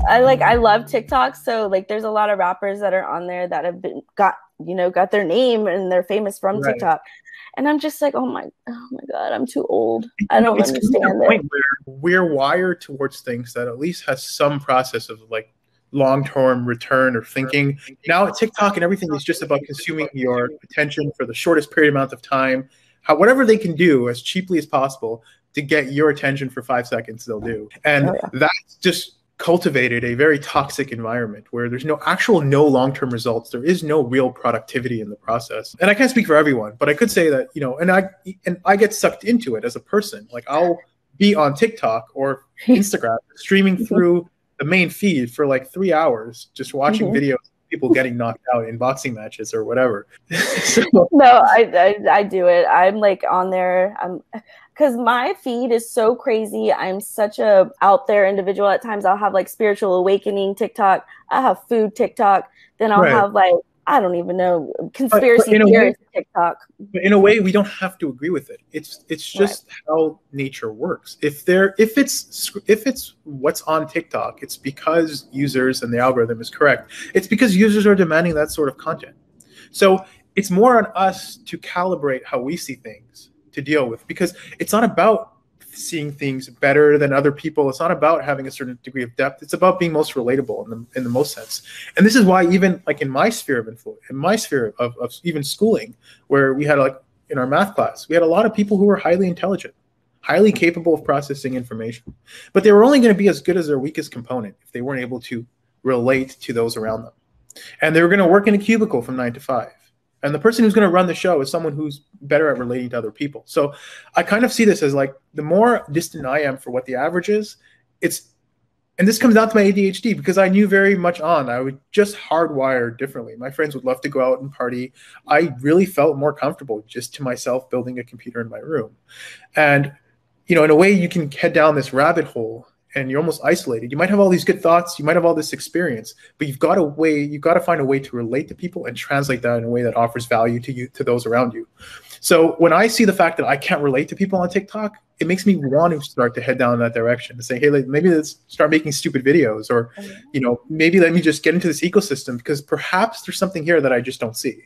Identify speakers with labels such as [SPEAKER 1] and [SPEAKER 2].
[SPEAKER 1] I love TikTok. So like there's a lot of rappers that are on there that have got their name and they're famous from
[SPEAKER 2] Right.
[SPEAKER 1] TikTok. And I'm just like, oh my God, I'm too old. I don't
[SPEAKER 2] It's coming to a
[SPEAKER 1] understand it.
[SPEAKER 2] point where we're wired towards things that at least has some process of like long-term return or thinking. Now TikTok and everything is just about consuming your attention for the shortest period amount of time. Whatever they can do as cheaply as possible to get your attention for 5 seconds, they'll do. And
[SPEAKER 1] Oh, yeah.
[SPEAKER 2] that's just cultivated a very toxic environment where there's no long-term results. There is no real productivity in the process. And I can't speak for everyone, but I could say that, and I get sucked into it as a person. Like I'll be on TikTok or Instagram streaming through the main feed for like 3 hours, just watching videos of people getting knocked out in boxing matches or whatever. So,
[SPEAKER 1] no, I do it. I'm like on there. Because my feed is so crazy. I'm such a out there individual. At times I'll have like spiritual awakening TikTok. I have food TikTok. Then I'll have like, I don't even know, conspiracy theories TikTok.
[SPEAKER 2] But in a way, we don't have to agree with it. It's just how nature works. If it's what's on TikTok, it's because users and the algorithm is correct. It's because users are demanding that sort of content. So it's more on us to calibrate how we see things to deal with, because it's not about seeing things better than other people. It's not about having a certain degree of depth. It's about being most relatable in the most sense. And this is why even like in my sphere of influence, in my sphere of even schooling, where we had like in our math class, we had a lot of people who were highly intelligent, highly capable of processing information, but they were only going to be as good as their weakest component if they weren't able to relate to those around them. And they were going to work in a cubicle from 9 to 5. And the person who's going to run the show is someone who's better at relating to other people. So I kind of see this as like the more distant I am for what the average is, and this comes down to my ADHD, because I knew very much I would just hardwire differently. My friends would love to go out and party. I really felt more comfortable just to myself building a computer in my room. And, in a way you can head down this rabbit hole and you're almost isolated. You might have all these good thoughts, you might have all this experience, but you've got to find a way to relate to people and translate that in a way that offers value to those around you. So when I see the fact that I can't relate to people on TikTok, it makes me want to start to head down that direction and say, hey, maybe let's start making stupid videos, or maybe let me just get into this ecosystem, because perhaps there's something here that I just don't see.